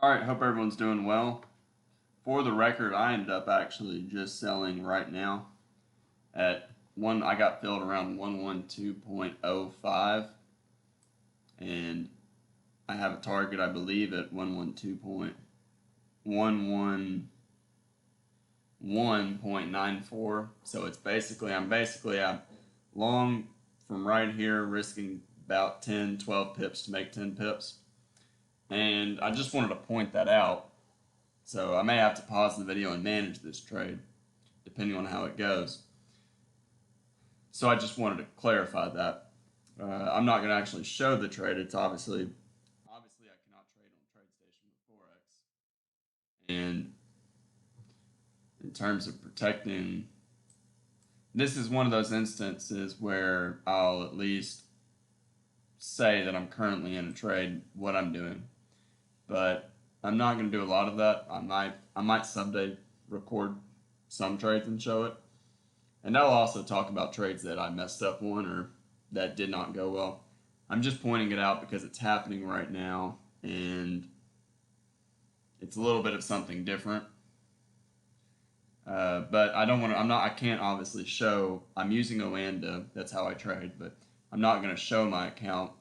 All right, hope everyone's doing well. For the record, I ended up actually just selling right now at one. I got filled around 112.05, and I have a target, I believe, at 112.111.94. So I'm long from right here, risking about 10, 12 pips to make 10 pips. And I just wanted to point that out. So I may have to pause the video and manage this trade, depending on how it goes. So I just wanted to clarify that. I'm not going to actually show the trade. It's obviously I cannot trade on TradeStation with Forex. And in terms of protecting, this is one of those instances where I'll at least say that I'm currently in a trade, what I'm doing. But I'm not going to do a lot of that. I might someday record some trades and show it. And I'll also talk about trades that I messed up on or that did not go well. I'm just pointing it out because it's happening right now and it's a little bit of something different. But I don't want to, I can't obviously show, I'm using Oanda, that's how I trade, but I'm not going to show my account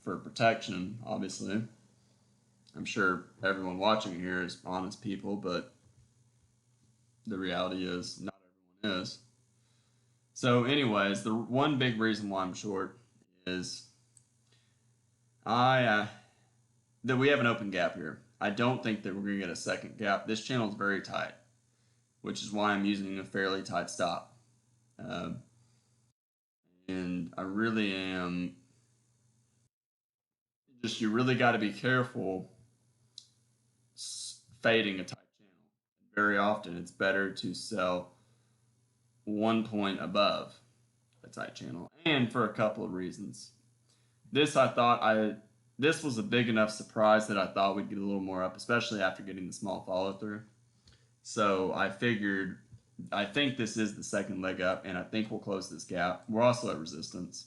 for protection, obviously. I'm sure everyone watching here is honest people, but the reality is not everyone is. So, anyways, the one big reason why I'm short is I that we have an open gap here. I don't think that we're going to get a second gap. This channel is very tight, which is why I'm using a fairly tight stop. Uh, and I really am just, you really got to be careful fading a tight channel. Very often, it's better to sell 1 point above a tight channel, and for a couple of reasons. This I thought I this was a big enough surprise that I thought we'd get a little more up, especially after getting the small follow through. So I figured I think this is the second leg up, and I think we'll close this gap. We're also at resistance.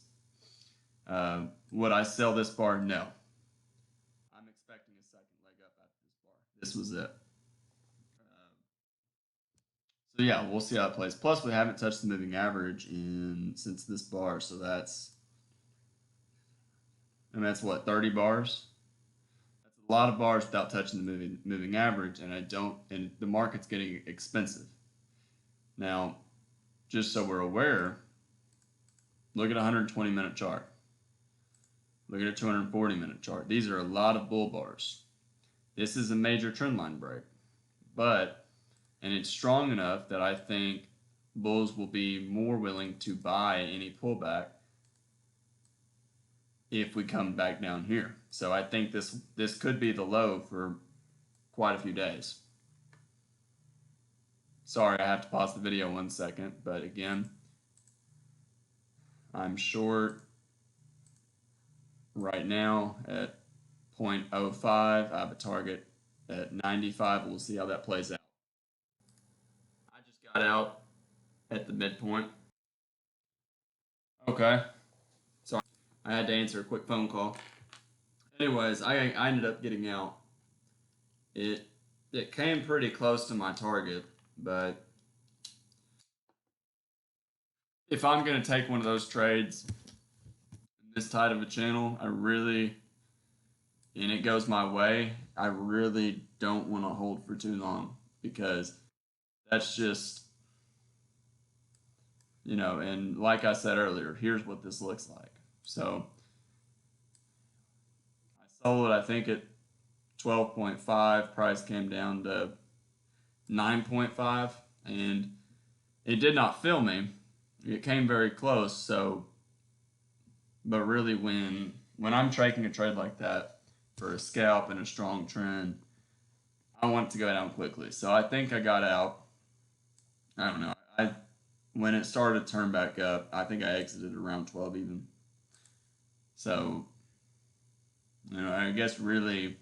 Would I sell this bar? No. I'm expecting a second leg up after this bar. This was it. So yeah, we'll see how it plays. Plus, we haven't touched the moving average since this bar, so that's what, 30 bars. That's a lot of bars without touching the moving average, and the market's getting expensive. Now, just so we're aware, look at a 120-minute chart. Look at a 240-minute chart. These are a lot of bull bars. This is a major trend line break, and it's strong enough that I think bulls will be more willing to buy any pullback if we come back down here. So I think this could be the low for quite a few days. Sorry, I have to pause the video 1 second, but again, I'm short right now at 0.05. I have a target at 95. We'll see how that plays out. I just got out at the midpoint. Okay. Sorry, I had to answer a quick phone call. Anyways, I ended up getting out. It came pretty close to my target, but if I'm going to take one of those trades this tight of a channel, and it goes my way, I really don't want to hold for too long because that's just, and like I said earlier, here's what this looks like. So I sold, I think, at 12.5, price came down to 9.5, and it did not fill me. It came very close, but really when I'm taking a trade like that for a scalp and a strong trend, I want it to go down quickly. So I think I got out. I don't know. When it started to turn back up, I think I exited around 12 even. So, I guess really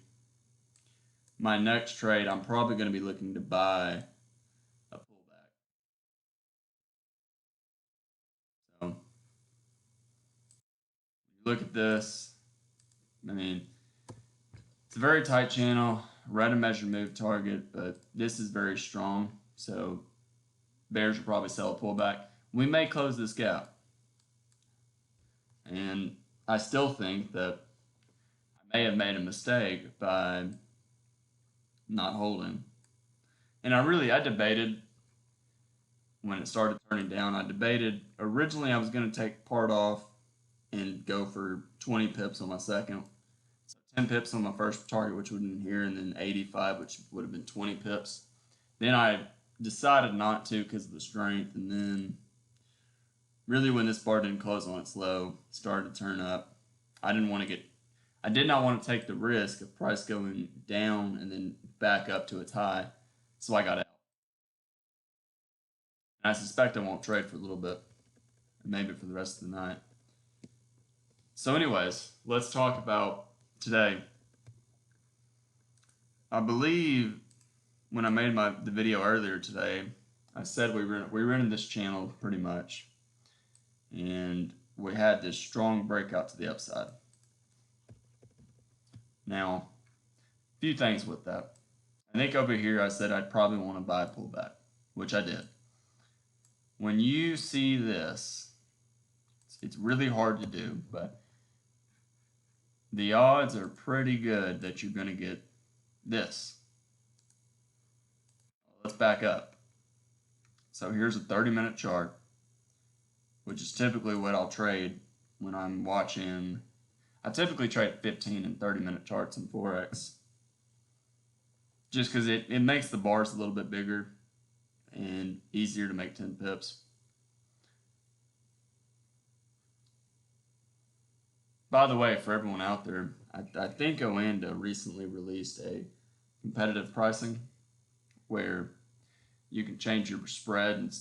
my next trade, I'm probably going to be looking to buy a pullback. So, look at this. I mean, it's a very tight channel, right a measured move target, but this is very strong, so bears will probably sell a pullback. We may close this gap, and I still think that I may have made a mistake by not holding. And I debated when it started turning down. I debated, originally I was going to take part off and go for 20 pips on my second. So 10 pips on my first target, which would have been here, and then 85, which would have been 20 pips. Then I decided not to because of the strength, and then really when this bar didn't close on its low, it started to turn up. I did not want to take the risk of price going down and then back up to its high, so I got out. And I suspect I won't trade for a little bit, maybe for the rest of the night. So anyways, let's talk about today. I believe when I made the video earlier today, I said we were in this channel pretty much, and we had this strong breakout to the upside. Now, a few things with that. I think over here I said I'd probably want to buy a pullback, which I did. When you see this, it's really hard to do, but the odds are pretty good that you're going to get this. Let's back up. So here's a 30-minute chart, which is typically what I'll trade when I'm watching. I typically trade 15 and 30-minute charts in Forex, just because it makes the bars a little bit bigger and easier to make 10 pips. By the way, for everyone out there, I think Oanda recently released a competitive pricing where you can change your spread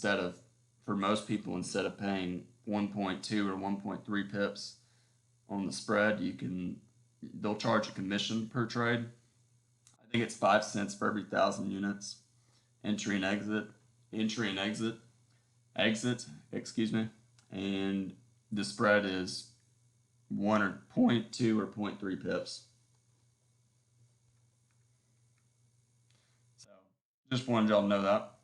for most people, instead of paying 1.2 or 1.3 pips on the spread, they'll charge a commission per trade. I think it's 5 cents for every 1,000 units. Entry and exit, excuse me. And the spread is 1 or 0.2 or 0.3 pips. So just wanted y'all to know that.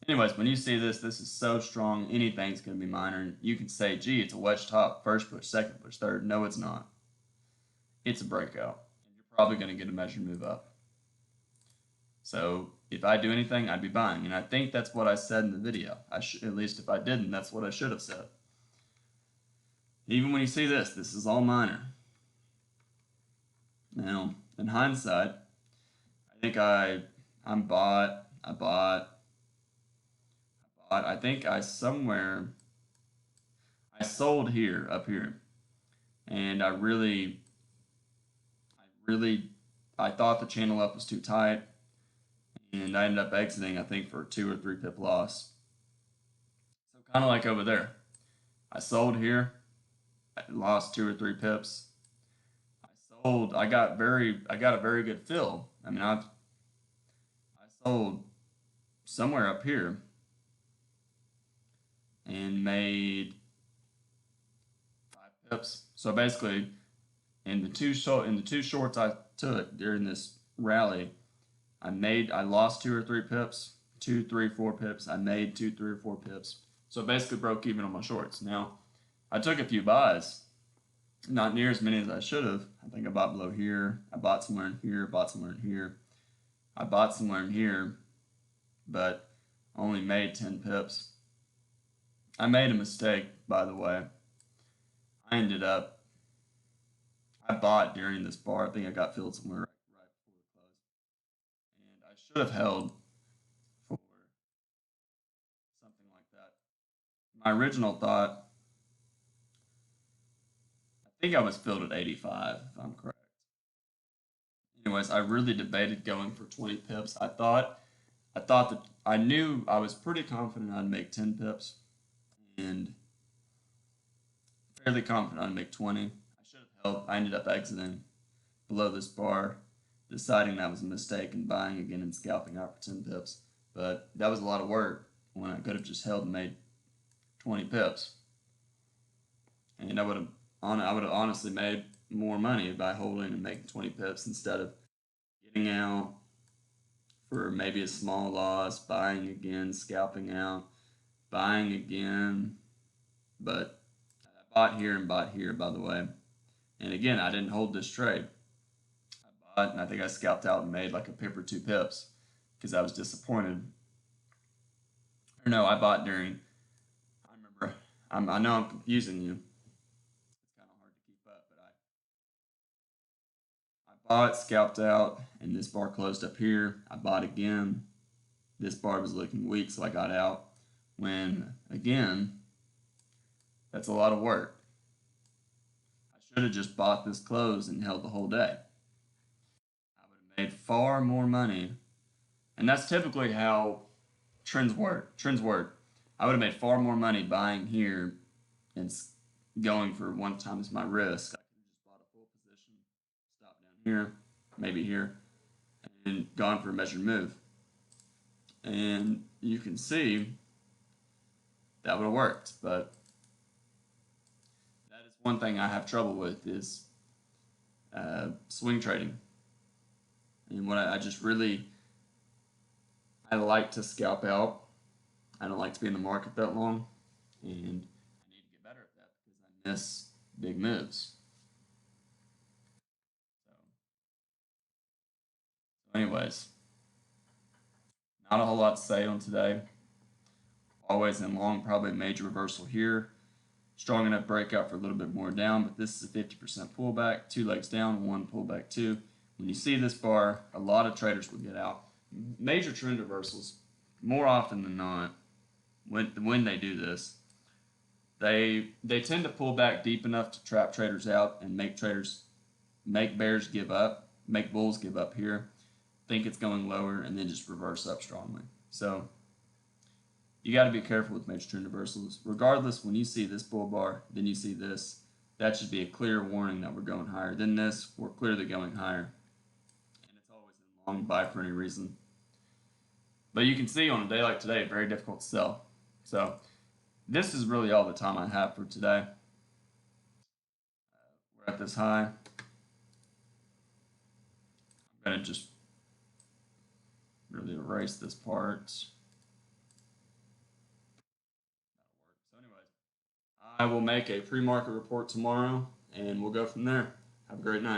Anyways, when you see this is so strong, anything's going to be minor. You can say, gee, it's a wedge top, first push, second push, third. No, it's not. It's a breakout. And you're probably going to get a measured move up. So if I do anything, I'd be buying. And I think that's what I said in the video. At least if I didn't, that's what I should have said. Even when you see this is all minor. Now, in hindsight, I think I bought. I think I sold here, up here, and I thought the channel up was too tight, and I ended up exiting, I think, for a 2 or 3 pip loss. So kind of like over there, I sold here, I lost 2 or 3 pips. I got a very good fill. I mean, I sold somewhere up here and made 5 pips. So basically, in the two shorts I took during this rally, I lost 2 or 3 pips, 2, 3, 4 pips. I made 2, 3, or 4 pips. So basically broke even on my shorts. Now, I took a few buys, not near as many as I should have. I think I bought below here. I bought somewhere in here. Bought somewhere in here. I bought somewhere in here, but only made 10 pips. I made a mistake, by the way. I bought during this bar. I think I got filled somewhere right before it closed. And I should have held for something like that. My original thought, I think I was filled at 85, if I'm correct. Anyways, I really debated going for 20 pips. I thought that I knew I was pretty confident I'd make 10 pips. And fairly confident I'd make 20. I should have held. I ended up exiting below this bar, deciding that was a mistake and buying again and scalping out for 10 pips. But that was a lot of work when I could have just held and made 20 pips. And I would have honestly made more money by holding and making 20 pips instead of getting out for maybe a small loss, buying again, scalping out, buying again. But I bought here and bought here, by the way. And again, I didn't hold this trade. I bought, and I think I scalped out and made like a pip or 2 pips because I was disappointed. Or no, I bought during. I remember. I know I'm confusing you. It's kind of hard to keep up, but I bought, scalped out, and this bar closed up here. I bought again. This bar was looking weak, so I got out. When again, that's a lot of work. I should have just bought this close and held the whole day. I would have made far more money. And that's typically how trends work. Trends work. I would have made far more money buying here and going for 1 times my risk. I could have just bought a full position, stopped down here, maybe here, and gone for a measured move. And you can see that would have worked. But that is one thing I have trouble with is swing trading. And what I just really, I like to scalp out. I don't like to be in the market that long. And I need to get better at that because I miss big moves. So anyways, not a whole lot to say on today. Always in long, probably a major reversal here. Strong enough breakout for a little bit more down, but this is a 50% pullback, 2 legs down, 1 pullback, 2. When you see this bar, a lot of traders will get out. Major trend reversals, more often than not, when they do this, they tend to pull back deep enough to trap traders out and make bears give up, make bulls give up here, think it's going lower, and then just reverse up strongly. So you got to be careful with major trend reversals. Regardless, when you see this bull bar, then you see this, that should be a clear warning that we're going higher. Then this, we're clearly going higher. And it's always in long buy for any reason. But you can see on a day like today, very difficult to sell. So this is really all the time I have for today. We're at this high. I'm going to just really erase this part. That'll work. So anyways, I will make a pre-market report tomorrow, and we'll go from there. Have a great night.